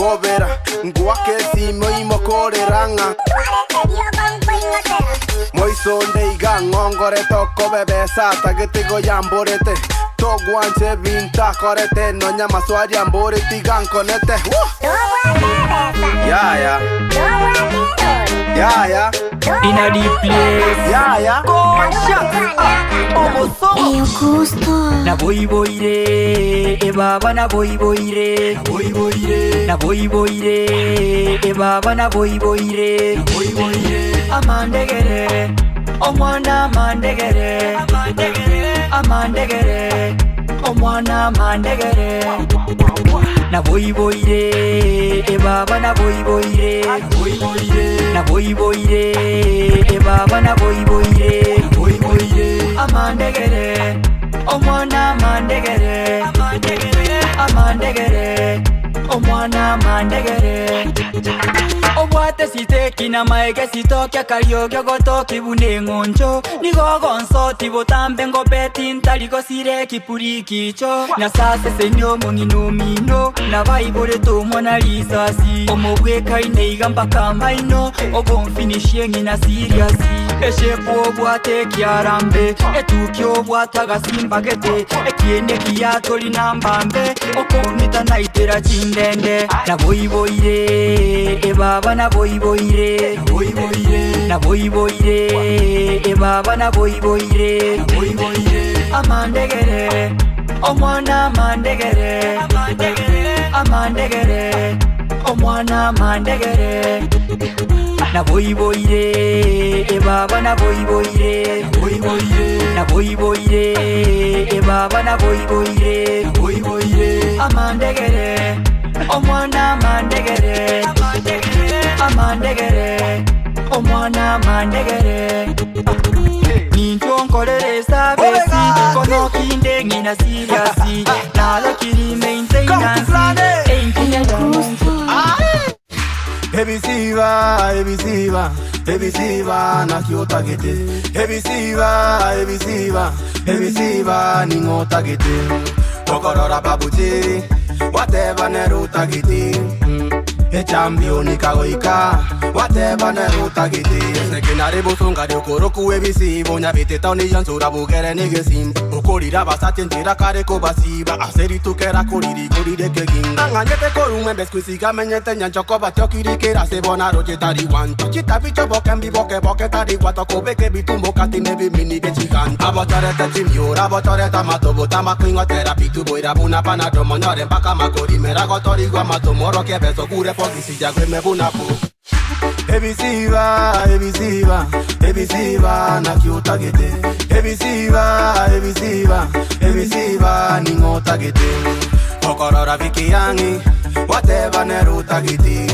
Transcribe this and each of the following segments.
ngobera ngwake simo imokore ranga moisonde iga ngongore toko bebesa tagetigo yamborete togwanche vinta korete nonya maswari amborete gankonete ya in a deep place ya Eyo gusto na boy boire e baba na boy boire na boy boire e baba na boy boire amandegere omwana amandegere omwana amandegere na boy boire e baba na boy boire na boy boire e baba na boy boire amandegere omwana amandegere omwana amandegere obwate siteki na maege sitoki akarioge gotoki bune ngonjo nigogonso tibotambe ngobeti ntaligo sire kipuri kicho na sase senyo mongino mino na baibore to mona lisasi omobweka ineiga mpaka maino obonfinishie ngina serious eshepo bwate kiarambe etukyo bwataga simbagete ekiene kiatoli nambambe okonita naitera chindende na boiboire e baba na boiboire na boiboire e baba na boiboire amandegere omwana amandegere omwana amandegere na boiboire e baba na boiboire na boiboire e baba na boiboire amandegere omwana amandegere omwana amandegere ninjo nkorere sabesi kono kinde ngina siriasi nalo kiri maintenance Ebisiva na kiota gete Ebisiva ni ngota gete Kokorora babuji whatever neruta gete e champion ikagoika whatever neruta gete sekinare busonga de koroku ebisivo nya biteta oni yansura bugere negesim okorira basate njira kare ko basiba aseri tukera koriri korire keginga nganyete korume besquisiga menyete nyanchoko batokiri kera se bona rojetari wanto chita bicho boken boke tari wato kobeke bitumbo katine bimini bechigan abotare tachimyo abotare tamato botama kwingo therapy tu boira buna pana domonyore mpaka makori merago tori gwa matomoro kebeso kure fogisi jagwe mebuna pu Ebisiva na kiota gete Ebisiva ni ngota gete Kokorora viki yangi whatever neruta gete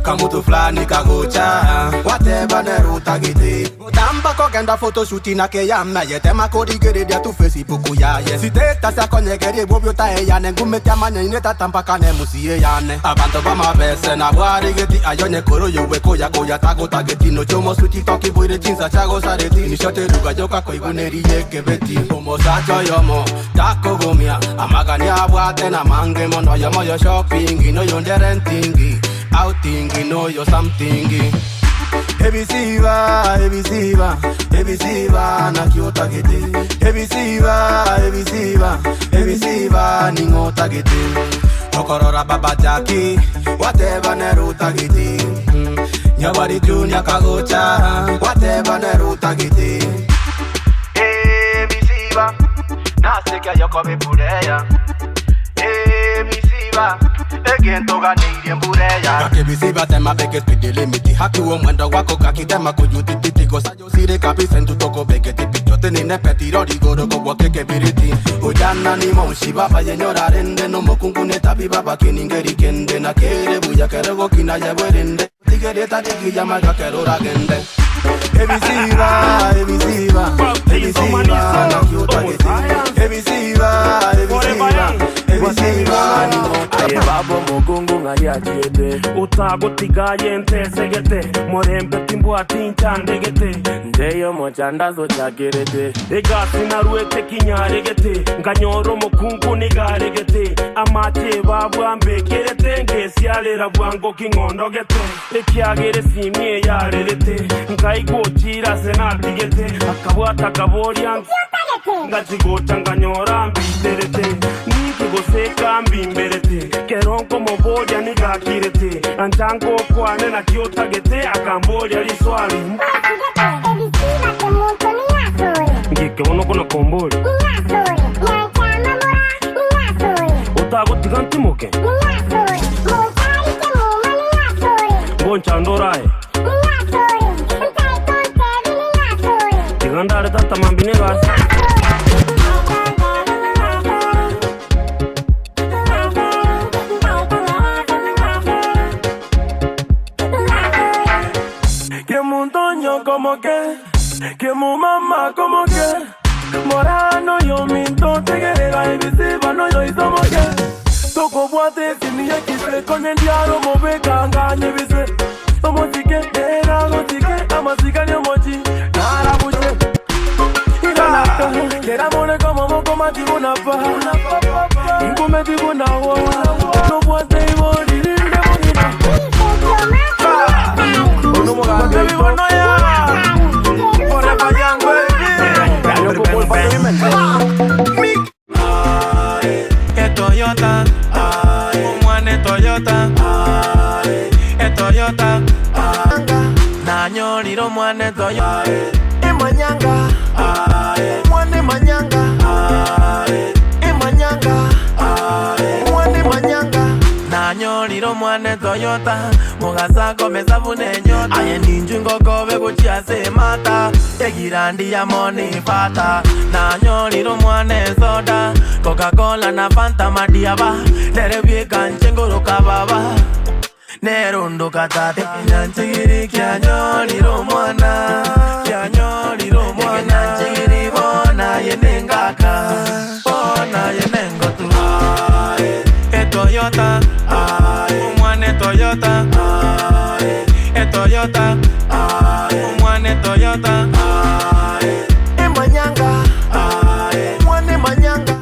Kamutu flani kagocha whatever neruta gete Tamba kogenda photoshooti na keyama yete makori gere dia tu Facebook ya ye Siteta sa konyegeri bobyo ta eyane ngumete manya ineta tampaka ne musie yane Abantu bama bese na bwari geti ayone koro yowe koya tago tageti no chomo suti toki boire jinsa chago sareti ni shote ruga joka koiguneri yeke beti Homo sacho yomo tako gomia amagani abwate na mange mono yomo yo shopping no yo renting outing no yo something Ebisiva na kiota gete Ebisiva ni ngota gete Kokorora baba jaki whatever neruta gete Nyabari junior kagocha whatever neruta gete Ebisiva naseka yokobe pureya Ebisiva again toga niri mbureya Kakebisiva tema beke speed limiti Hakiwo mwendo wako kakitema kuyuti titigo Sayo sire kapisentu toko beke tipichote Nine petiro rigoro kwa keke biriti Ujana ni monshi baba yenyora rende No mokungune tabi baba kiningeri kende Na kere buya kerego kina yewerende Tigere tadigi yamaga kerora gende Ebisiva na kiota gete Ebisiva ebisiba ningota aye babo mugungu ngari ajiete utagutigaye ntesegete morembe timbwati nchandegete ndeyo mochandazo chakirete egasi naruete kinyaregete nganyoro mukungu nigaregete amache babwa mbekerete ngesialera bwango kingondogete ekiagere simie yarerete ngaigochira senatigete akabwata kaboria ngachigota nganyora mbiterete nikigoseka mbimberete keronko moboria nigakirete anjango kwane na kiotagete akamboria liswali ngike wono kuna kombori utagutiganti muke ngonchandorae tigandare tata mambinegas que montoño como que mu mamá como que morano yo minto te querega y visiva no yo y somos que toko boate sini ya kise con el diaro move kanganye bise somos que era go que amasika ni mochi nara buche inalaka kera mone como moko matibuna pa inkume tibuna wo no boate y morir de bonita no mo ga baby bono ya corre pa yango yo como pa mi Toyota, umwane Toyota, Toyota, nanyoriro mwane Toyota, imanyanga, mwane manyanga, imanyanga, mwane manyanga, nanyoriro mwane Toyota, mugasa komeza bunenyota, aye ninjungo kobe kuchiase mata, egirandi ya moni fata, nanyoriro mwane soda. Coca-Cola na Fanta madiaba Nerebye kanchengoro kababa Nerundo katate Nyanchigiri kyanyoliro mwana Kyanyoliro mwana Nyanchigiri bona yenengaka Bona yenengotu Toyota Umwane Toyota Toyota Umwane Toyota Imanyanga Umwane manyanga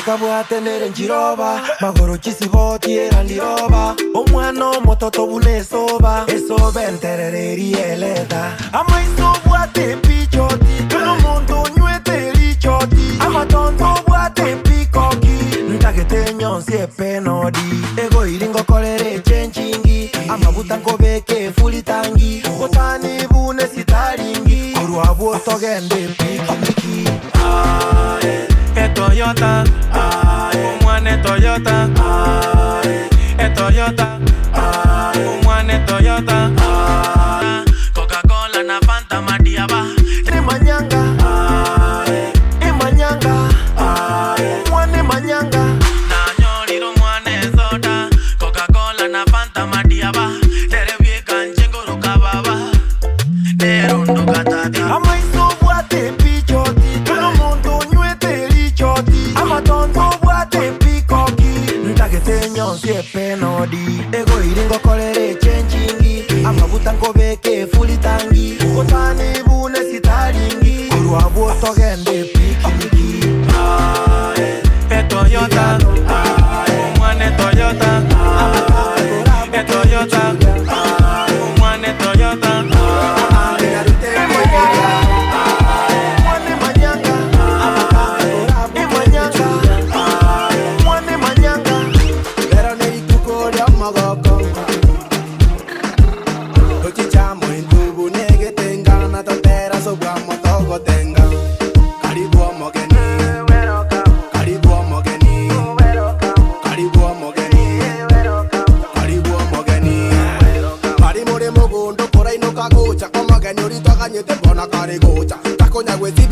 Kabwatenere njiroba magoro chisiboti erandiroba omwana mototo bunesoba esobe entereri eleta amaiso bwate pichoti kuno muntu nywete lichoti amatondo bwate pikoki ntagete nyonsi epenodi ego iringo kolere chenchingi amabuta nkobeke fulitangi otani bune sitaringi kurwabo togende pikiki Toyota, umwane Toyota, Toyota, umwane Toyota, Coca-Cola na Fanta madiaba, imanyanga, imanyanga, umwane manyanga, nanyoriro mwane soda, Coca-Cola na Fanta madiaba, nerebye kanchengoro kababa, nerundo katati, amaiso bwate pichoti, kuno muntu amatondo bwate pikoki ntagete nyonsi epenodi ego iringo kolere chenchingi amabuta nkobeke fulitangi otani bune sitaringi kurwabo togende pikiki Toyota umwane Toyota Toyota umwane Toyota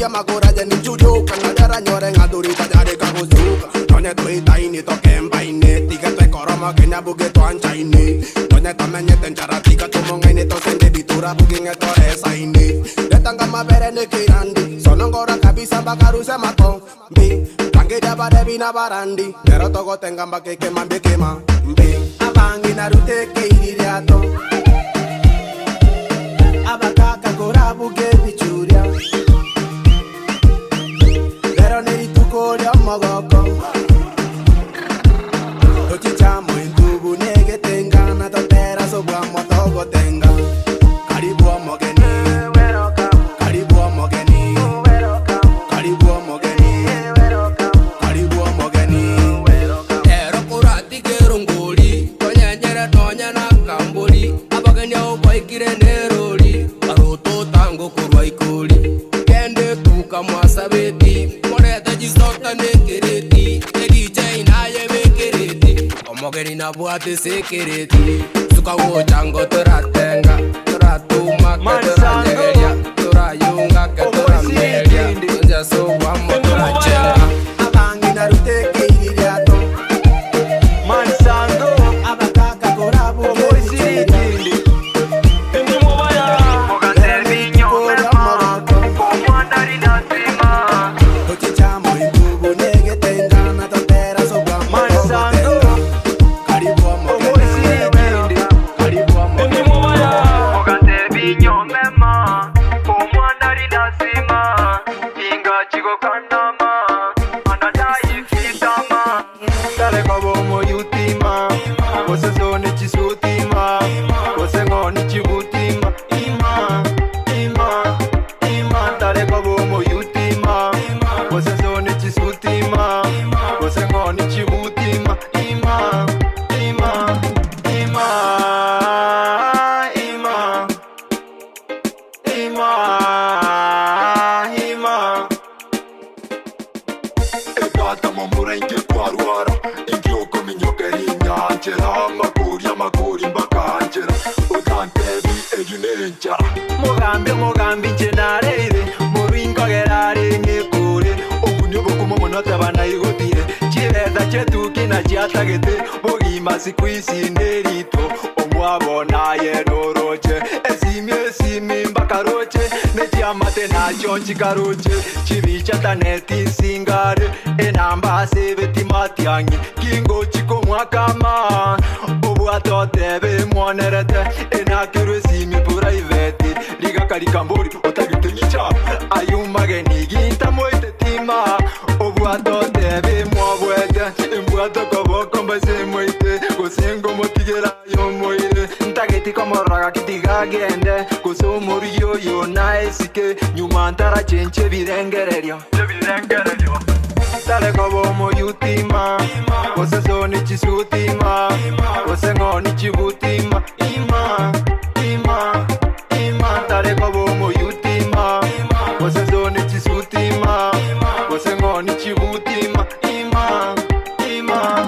magora ya ni chuyo kanadara nyore ngadurita jare kagosuka tonya toita ini token baine tiga te koroma kenya buge to anchaine tonya tamenye tencharati ka tumongaine to sende bitura buge ngetore saine detanga mabere ne kirandi sonongora tamba karuse mako mbi bangi daba debi na barandi pero togo tenga mbake kema mbi kema mbi abangi na rute ke iriato abakaka korabu ke bichuria pero neri tukoria mogoko ochichamo intubu nege tenga na totera sobwa motogo tenga karibu omogeni karibu omogeni karibu omogeni karibu omogeni ero kurati kerongoli tonyanyere tonya na kamboli abageni obaikire neroli aroto tango kurwa ikoli kende tuka mwasabeti moreta jisota nekereti ediche inaye bekereti omogeni na bwate sekereti suka wo chango toratenga toratuma ketoranyeria torayunga ketorameria nja so wamo torachenga abangi na rute ke iriato Mansando abakaka korabu ke bichuria ochichamo intubu nege tenga na totera sobwa motogo tenga karibu omogeni karibu omogeni Dale como moyutima, você zone chisutima, você ngoni chibutima, ima, dale como moyutima, você zone chisutima, você ngoni chibutima, ima. Egata mamura inge kwarwara inge okominyokeri nyanjera makuri mbakangera utantebi eyunenjara Mugambi njenareire muringo gerare ngekure omunyo bokumo monota banayigotire chireza chetuki na chiatagete bogima sikwisi nerito omwabona yenoroche esimi mbakaroche nechiamate nacho chikaroche chivicha taneti singare enamba sebeti matiangi kingo chiko mwakama obwatotebe mwonerete enakirwe simi private ligakarikambori otagitenyicha ayumageni ginta moite tima obwatotebe mwabwete embwato koboko mbase moite kosengo motigera yo moire ntageti komoraga kitigagende kosomoriyo yo naesike nyuma ntara chenche birengererio dale kobo moyutima kose zoni chisutima kose ngoni chibutima ima dale kobo moyutima kose zoni chisutima kose ngoni chibutima ima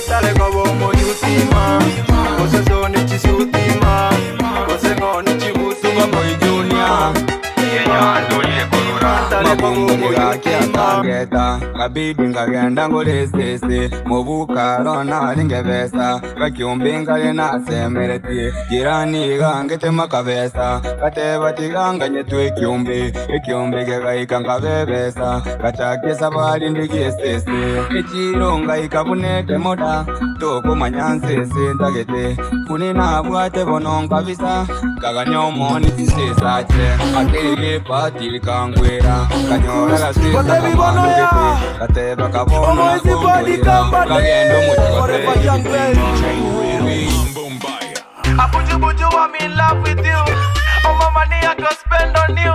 dale kobo moyutima kose zoni chisutima kose ngoni chibutima moyunia makumbuli gakiatangeta kabibi ngagenda ngolesese mubukaro naringevesa gakiumbi ngali nasemereti jirani gangete makavesa katebatiganganye twekiumbi ikiumbi gegaika ngavevesa gachakisa bali ndigiesese echilonga ikabunete moda tokumanyansese ndagete kuninabwate bononga visa kaganyomoni zisesache akege pati kangwera kanyora gasisa kamandete kateba kabona kagendo muchikote Abuju, I'm in love with you. All my money I can spend on you.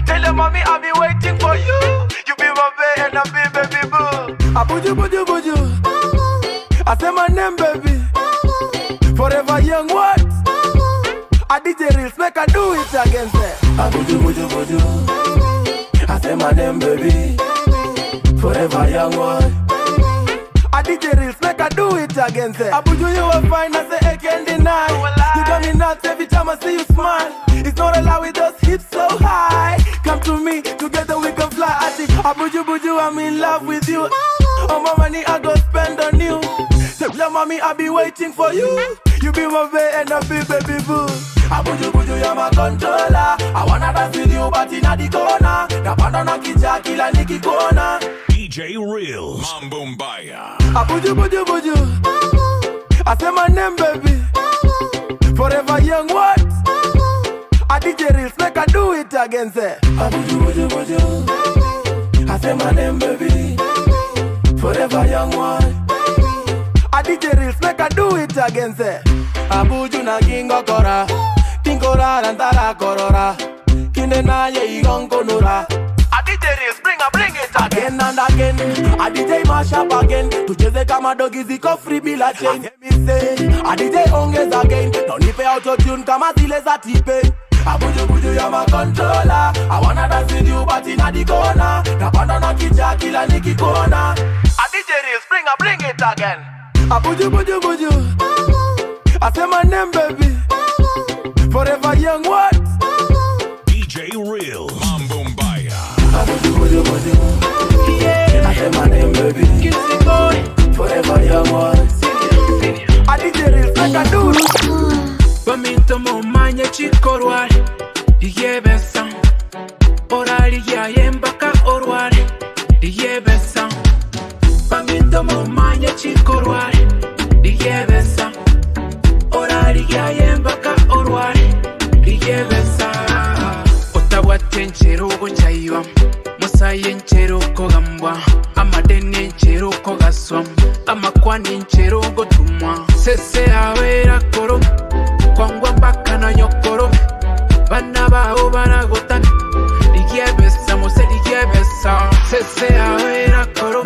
Tell your mommy I'll be waiting for you. You be my baby and I'll be baby boo. Abuju. I say my name, baby. Forever young. DJ Reels, make I do it again, say. Abuju, buju, buju. I say my name, baby. Forever young boy. I DJ Reels, make I do it again, say. Abuju, you will find, I say I can't deny. You got me nuts every time I see you smile. It's not allowed with those hips so high. Come to me, together we can fly. I think Abuju, buju, I'm in love with you. All my money I go spend on you. Tell mommy I be waiting for you. You be my baby and I be baby boo. Abuju buju you're my controller. I wanna dance with you but inna the corner. Napanda na kija kila nikikona. DJ Reels Mambo Mbaya. Abuju buju buju. I say my name baby. Forever young what? I DJ Reels make I do it again say. Abuju buju buju. I say my name baby. Forever young one. I DJ Reels make I do it again say. Abuju na kingo kora. Tinkora rantara korora. Kine na ye igongo nura. I DJ Reels bring it again and again. I DJ mash up again. Tucheze kama dogi ziko free bila chain. Hear me say. I DJ ongeza again. Don't nipe auto tune kama zile za tipe. Abuju buju you're my controller. I wanna dance with you but inna the corner. Napanda na kija kila nikikona. I DJ Reels bring it again. Abuju buju buju. I say my name baby. Forever young what? DJ Reels Mambo Mbaya. Abuju buju buju. Yeah. I say my name baby. Kissy boy. Forever young what? I DJ Reels like I do. Bamito mo manye chikorwal. Yebesa. Orali ya yembaka orwal. Yebesa. Bamito mo manye chikorwal. Yebesa. Orali ya yembaka orwal. Yebesa. Otawate nchero gonjaiwa. Musaye nchero kogambwa. Amadene nchero kogaswam. Amakwani nchero gotumwa. Sese awera koro. Kwangwa mpaka na nyokoro. Bana bao banagotan. Ligiebesa mose ligiebesa. Sese awera koro.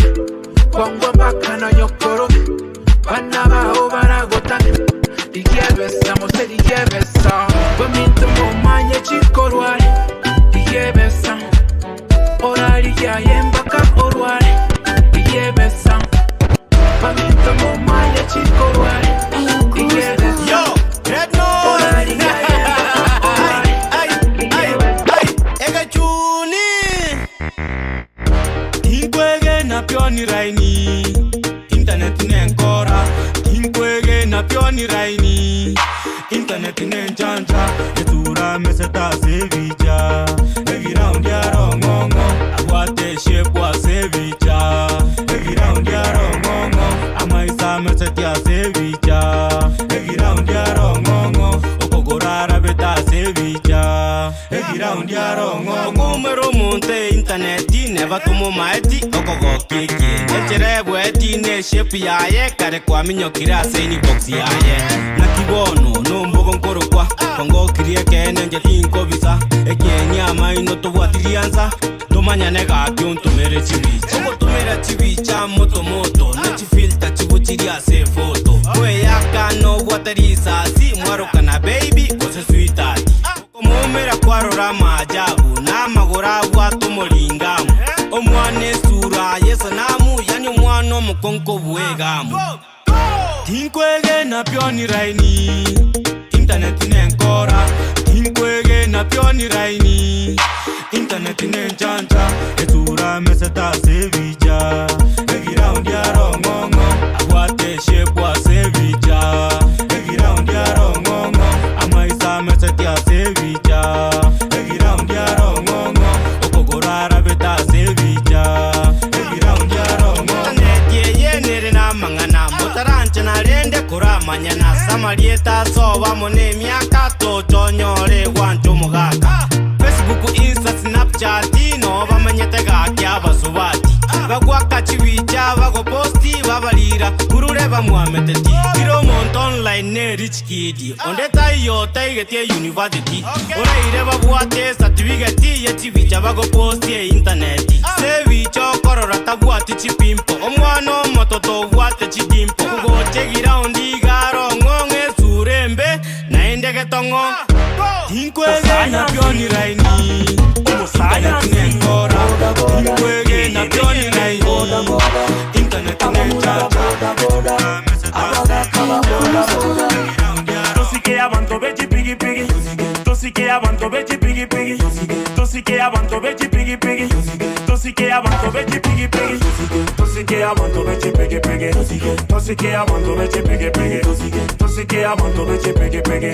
Kwangwa mpaka na nyokoro. Bana bao banagotan. Ligiebesa mose ligiebesa. Baminto mo manye chikorwale. Ligiebesa. Orali ya yembaka orwale. Ligiebesa. Baminto mo manye chikorwale. Ligiebesa. Yo, Red Nose. Egachuni. Tinkwege na pioni raini. Internet nenkora. Tinkwege na pioni raini. Internet nenchanja. Etura meseta sevicha. Every round ya rongongo. Aguate shape wa sevicha. Every round ya rongongo. Amaisa meseta sevicha. Every round ya rongongo. Okogorara beta sevicha. Every round ya rongongo. Numero monte internet never tomo maeti. Okogo keke. Echerebu eti ne shape ya ye. Kare kwa minyo kira seni box ya ye. Nakibono no mbogo nkoro kwa. Kongo kirie kene nje tinko visa. Eke nyama inoto watilianza. Domanya nega kyunto mere chivicha. Ogo tumera chivicha moto moto. Nechi filter chibuchiria se foto. Kwe yaka no waterisa. Si mwaruka na baby kose sweetheart. Komomera kwarora majabu. Na magora watu molingamu. Omwane sura yesa namu. Yani omwano mukonko buegamu. Tinkwege na pioni raini. Internet nenkora. Tinkwege na pioni raini. Internet nenchanja. Etura meseta sevicha. Every round ya rongongo. Aguate shape wa sevicha. Every round ya rongongo. Amaisa meseta sevicha. Every round ya rongongo. Okogorara beta sevicha. Every round ya rongongo. Internet ye nere na mangana. Motarancha na rende kura manyana. Samarieta soba mone miaka toto nyore wancho mugaka. Facebook, Insta, Snapchat, no bamanyete gaki abasubati. Bagwaka chiwicha bago posti babalira kurureba muameteti. Kiro mont online ne rich kid. Onde tayo taigete university. Ore ireba buate certificate ye chiwicha bago posti e internet. Sevicho korora tabuati chipimpo. Omwano mototo buate chidimpo. Kugo chegira ondi garo ngonge surembe. Naende ke tongo Tinkwege na pioni raini Musaya tinekora Tinkwege na pioni raini Internet necha Tosike abanto bechi pigi pigi Tosike abanto bechi pigi pigi Tosike abanto bechi pigi pigi Tosike abanto bechi pigi pigi Tosike abanto bechi pigi pigi Tosike abanto bechi pigi pigi Tosike abanto bechi pigi pigi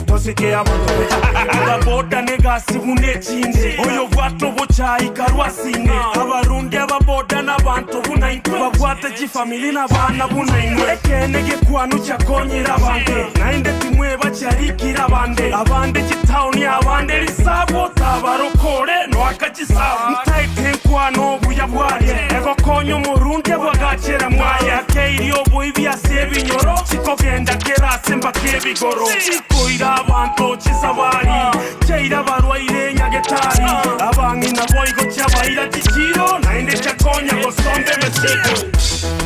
Tosike abanto bechi pigi Boda negasi unechinze Oyo vato bochai karwasine Abarundi ababoda n'abantu bunaitwe Bagwate chifamili n'abana bunainwe Ekene gekwanu chakonyera abande Nainde timwe bacharikira abande Abande chitauni abande lisabo Tabarokore no akachisabu Mtaite nkwano buya bwariye Ego konyo murundi abagacera mwaye Akeiri obo ibiase binyoro Chikogenda kerase mbake bigoro Chikoira abantu chisabari Cheira barwaire nyagetari Abangi na boigo chabaira chichiro Nainde chakonya gosonde mesiko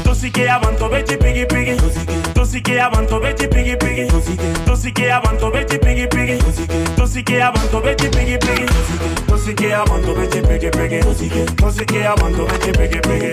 Tosike abantu bechi pigi pigi Tosike abantu bechi pigi pigi Tosike abantu bechi pigi pigi Tosike abantu bechi pigi pigi Tosike abantu bechi pigi pigi Tosike abantu bechi pigi pigi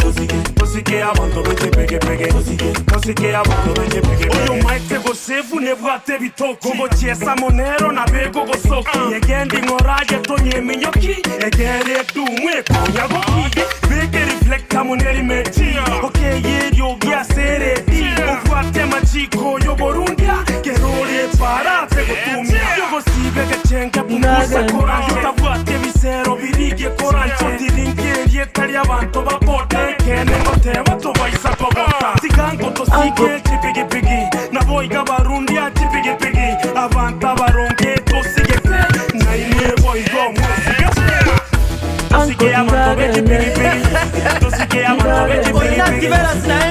Tosike abantu bechi pigi pigi Tosike abantu bechi pigi pigi Oyo maite go sefu ne bwate bitoko Go chiesa monero na bego go soki Yegendi ngoraje tonye minyoki Egere dumwe konya goki Bege reflecta moneri meti Okay yerio gia sereti Uvate machiko yo borundia Kerore parate go tumia Yogo sibe ke chenga bukusa koran Yota vate visero virige koran Chotirinke yetari abantu babote Kene ngote wato vaisa kobota Tigango tosike chipigi pigi Na boiga barundia chipigi pigi Avanta baronge tosige te Na ine boigo musika Tosike abantu bechi pigi pigi Tosike abantu bechi pigi pigi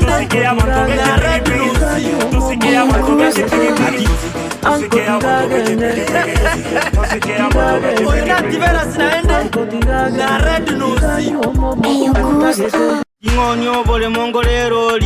Tosike abantu bechi pigi pigi Tosike abantu bechi pigi pigi Tosike abantu bechi pigi pigi Tosike abantu bechi pigi pigi Oinativera sinaende Na red nosi Ngonyo bole mongolero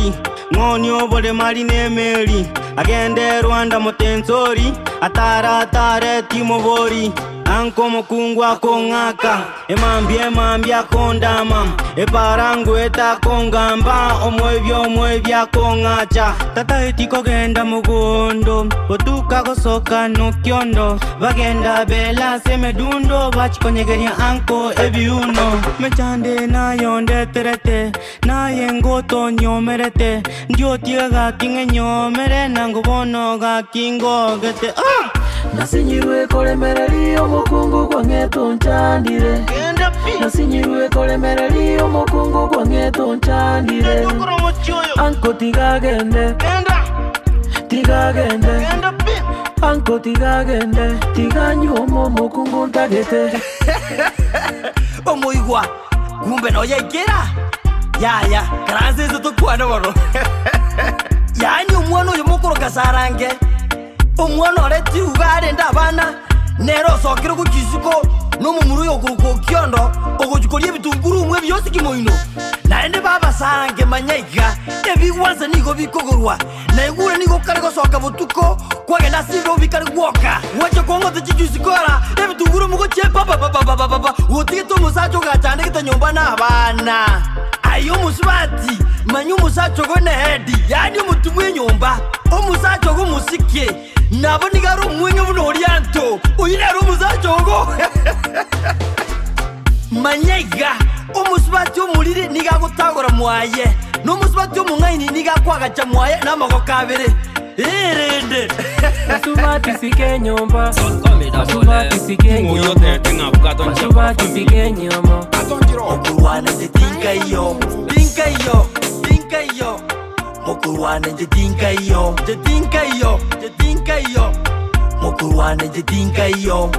Ngonyo bole marine meli Agende Rwanda motensori Atare timobori Anko mokungwa kongaka Emambia kondama Eparangu eta kongamba Omwebya kongacha Tata etiko genda mugondo Otuka gosoka no kyondo Bagenda bela semedundo Bachikonyegeria anko ebiuno Mechande na yonde terete Na yengoto nyomerete Ndio tiaga kinge nyomere Nango bono ga kingo gete Nasinyirwe kolemereri omukungu gwangeto nchandire Nasinyirwe kolemereri omukungu gwangeto nchandire Anko tigagende Anko tigagende Tiganyuomo mukungu ntagete Omuigwa Kumbe no yaikera Ya Karanze izo tukwana bono Yani umwana uyu mukuru kasarange Omwana oreti ugare ndabana Nero sokero kukisuko Nomumuru yokuruko kyondo Ogojikolie bitunguru umwe byose kimoino Naende baba sange manyaiga Ebiwanza nigo bikogorwa Naigure nigo karego soka butuko Kwage nasigo bikari woka Wacho kongo techijusikora Ebitunguru mugo chepa baba Utige to musacho gachande kita nyomba na abana Ayo musibati Manyu musacho go nehedi Yani umutumwe nyomba Omusacho go musike Nabo nigaro mwenye buno orianto Oyinero musacho go Manyega Omusibati omulire niga gutagora mwaye Nomusibati omungaini niga kwagacha mwaye Namago kabere Erende Masubati sike nyomba Masubati sike nyomba Masubati sike nyomba Mokurwana nje tinka iyo Mokurwana nje tinka iyo Mokurwana nje tinka iyo